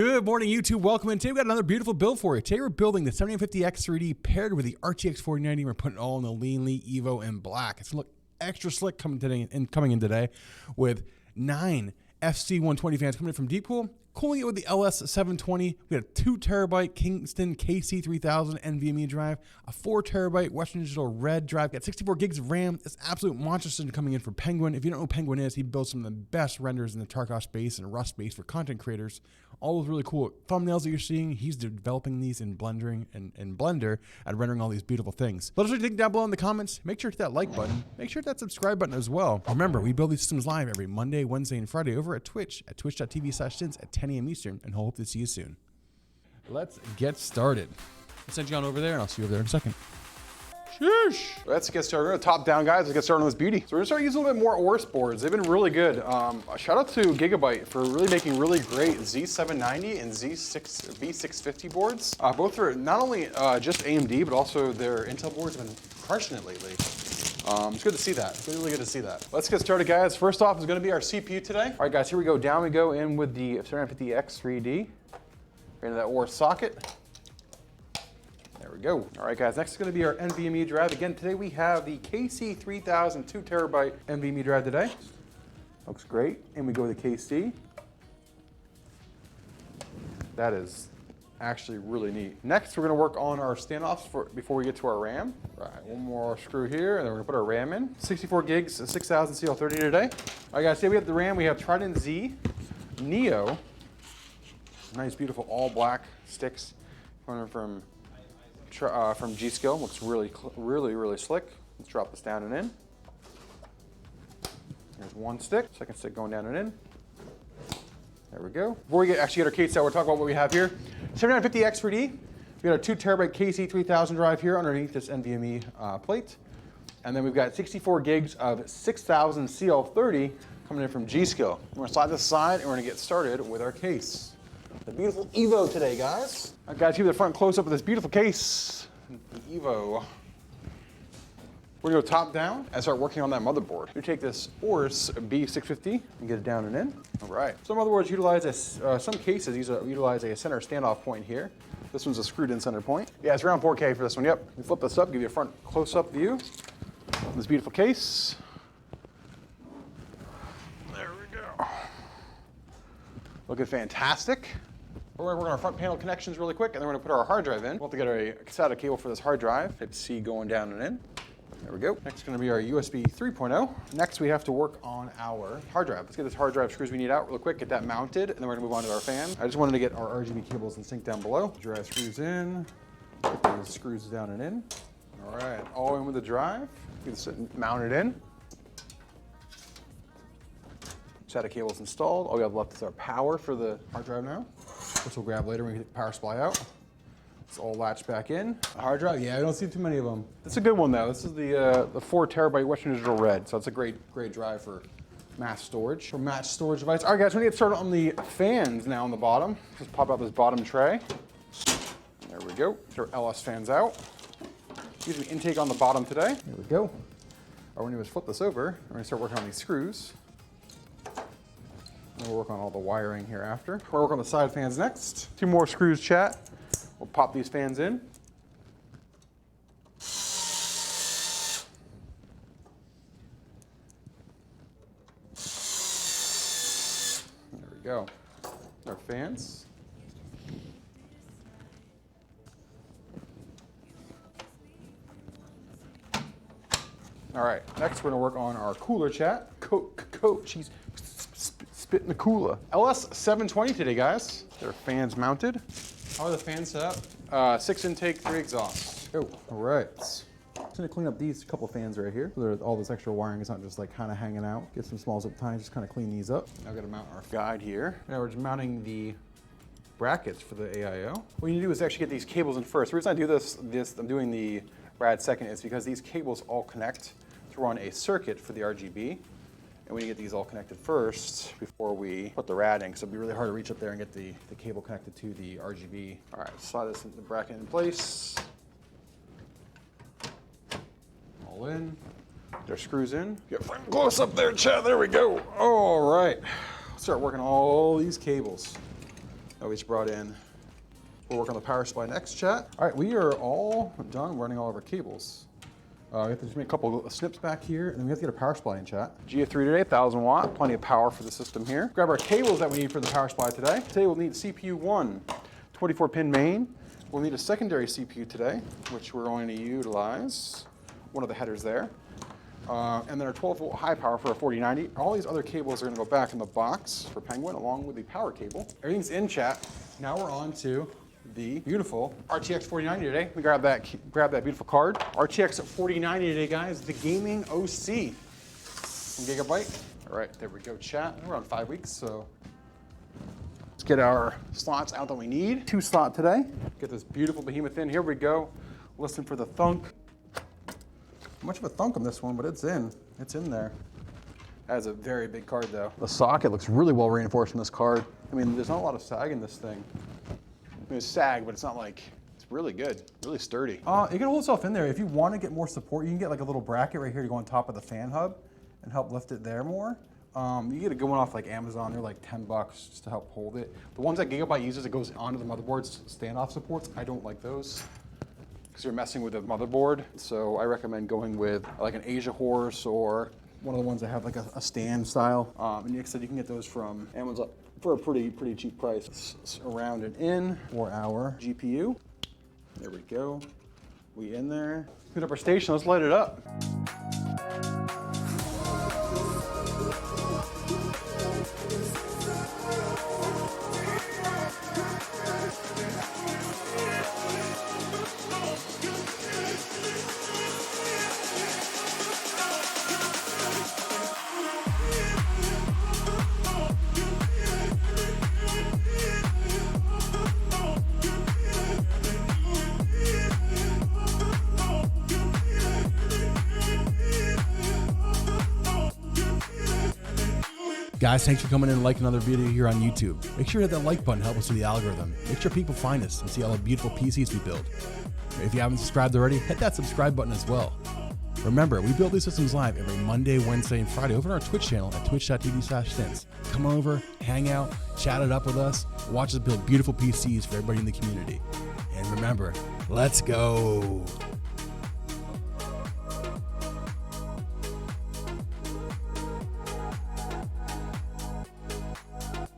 Good morning, YouTube. Welcome in. Today we've got another beautiful build for you. Today we're building the 7950X 3D paired with the RTX 4090. We're putting it all in the Lian Li Evo in black. It's going to look extra slick coming in today with 9 FC120 fans coming in from Deepcool. Cooling it with the LS720. We had a 2 terabyte Kingston KC3000 NVMe drive, a 4 terabyte Western Digital Red drive, got 64 gigs of RAM. This absolute monster system coming in from Pengwin. If you don't know who Pengwin is, he builds some of the best renders in the Tarkov space and Rust space for content creators. All those really cool thumbnails that you're seeing, he's developing these in Blender and rendering all these beautiful things. Let us know what you think down below in the comments. Make sure to hit that like button. Make sure to hit that subscribe button as well. Remember, we build these systems live every Monday, Wednesday, and Friday over at Twitch at twitch.tv/sins at 10 a.m. Eastern, and hope to see you soon. Let's get started. I'll send you on over there, and I'll see you over there in a second. Sheesh. Let's get started. We're gonna top down, guys. Let's get started on this beauty. So we're gonna start using a little bit more Aorus boards. They've been really good. Shout out to Gigabyte for really making really great Z790 and V650 boards. Both are not only just AMD, but also their Intel boards have been crushing it lately. It's good to see that. It's really good to see that. Let's get started, guys. First off is gonna be our CPU today. All right, guys, here we go. Down we go in with the 7950X 3D. Right into that Aorus socket. There we go. All right, guys, next is gonna be our NVMe drive. Again, today we have the KC3000 2 terabyte NVMe drive today. Looks great. And we go with the KC. That is actually really neat. Next, we're gonna work on our standoffs before we get to our RAM. Right, one more screw here, and then we're gonna put our RAM in. 64 gigs, 6000 CL30 today. All right, guys, today we have the RAM. We have Trident Z, Neo. Nice, beautiful all black sticks coming from GSkill. Looks really slick. Let's drop this down and in. There's one stick, second stick going down and in. There we go. Before we actually get our case out, we'll talk about what we have here. 7950X 3D. We got a 2 terabyte KC3000 drive here underneath this NVMe plate. And then we've got 64 gigs of 6000 CL30 coming in from GSkill. We're gonna slide this aside and we're gonna get started with our case. The beautiful Evo today, guys. All right, guys, give you the front close-up of this beautiful case, the Evo. We're gonna go top down and start working on that motherboard. We take this Aorus B650 and get it down and in. All right. Some motherboards utilize some cases utilize a center standoff point here. This one's a screwed-in center point. Yeah, it's around 4K for this one. Yep. We flip this up, give you a front close-up view of this beautiful case. There we go. Looking fantastic. We're going to work on our front panel connections really quick, and then we're going to put our hard drive in. We'll have to get a SATA cable for this hard drive. Hit C going down and in. There we go. Next is going to be our USB 3.0. Next, we have to work on our hard drive. Let's get this hard drive screws we need out real quick, get that mounted, and then we're going to move on to our fan. I just wanted to get our RGB cables in sync down below. Drive screws in. Get those screws down and in. All right, all in with the drive. Get this mounted in. SATA cable's installed. All we have left is our power for the hard drive now, which we'll grab later when we get the power supply out. It's all latched back in. The hard drive, yeah, I don't see too many of them. It's a good one though. This is the 4 terabyte Western Digital Red, so it's a great drive for mass storage, for match storage device. All right, guys, we're gonna get started on the fans now on the bottom. Just pop out this bottom tray. There we go. Get our LS fans out. Use the intake on the bottom today. There we go. All we're gonna do is flip this over. We're gonna start working on these screws. We'll work on all the wiring here after. We'll work on the side fans next. 2 more screws, chat. We'll pop these fans in. There we go. Our fans. All right, next we're gonna work on our cooler, chat. She's spit in the cooler. LS720 today, guys. Their fans mounted. How are the fans set up? 6 intake, 3 exhaust. Oh, all right. Just gonna clean up these couple fans right here. So all this extra wiring is not just like kind of hanging out. Get some small zip ties, just kind of clean these up. Now we're gonna mount our guide here. Now we're just mounting the brackets for the AIO. What you need to do is actually get these cables in first. The reason I do this I'm doing the rad second is because these cables all connect to run a circuit for the RGB. And we need to get these all connected first before we put the rad in, because it'll be really hard to reach up there and get the cable connected to the RGB. All right, slide this in the bracket in place. All in. Get our screws in. Get close up there, Chad. There we go. All right. Start working all these cables. that we just brought in. We'll work on the power supply next, chat. All right, we are all done running all of our cables. We have to just make a couple of snips back here, and then we have to get a power supply in, chat. GF3 today, 1000 watt, plenty of power for the system here. Grab our cables that we need for the power supply today. Today we'll need CPU 1, 24-pin main. We'll need a secondary CPU today, which we're going to utilize one of the headers there. And then our 12-volt high power for a 4090. All these other cables are going to go back in the box for Penguin, along with the power cable. Everything's in, chat. Now we're on to the beautiful RTX 4090 today. We grab that beautiful card. RTX 4090 today, guys. The gaming OC from Gigabyte. All right, there we go, chat. We're on 5 weeks, so let's get our slots out that we need. 2 slot today. Get this beautiful behemoth in. Here we go. Listen for the thunk. Not much of a thunk on this one, but it's in. It's in there. That is a very big card, though. The socket looks really well reinforced in this card. I mean, there's not a lot of sag in this thing. I mean, it's sag, but it's not like, it's really good, really sturdy. It can hold itself in there. If you want to get more support, you can get like a little bracket right here to go on top of the fan hub and help lift it there more. You get a good one off like Amazon. They're like 10 bucks just to help hold it. The ones that Gigabyte uses, it goes onto the motherboard's standoff supports. I don't like those because you're messing with the motherboard. So I recommend going with like an Asia Horse or one of the ones that have like a stand style. And like I said, you can get those from Amazon for a pretty cheap price. It's around and in for our GPU. There we go. We in there. Put up our station, let's light it up. Guys, thanks for coming in and liking another video here on YouTube. Make sure you hit that like button, help us with the algorithm. Make sure people find us and see all the beautiful PCs we build. If you haven't subscribed already, hit that subscribe button as well. Remember, we build these systems live every Monday, Wednesday, and Friday over on our Twitch channel at twitch.tv/stints. Come over, hang out, chat it up with us, watch us build beautiful PCs for everybody in the community. And remember, let's go.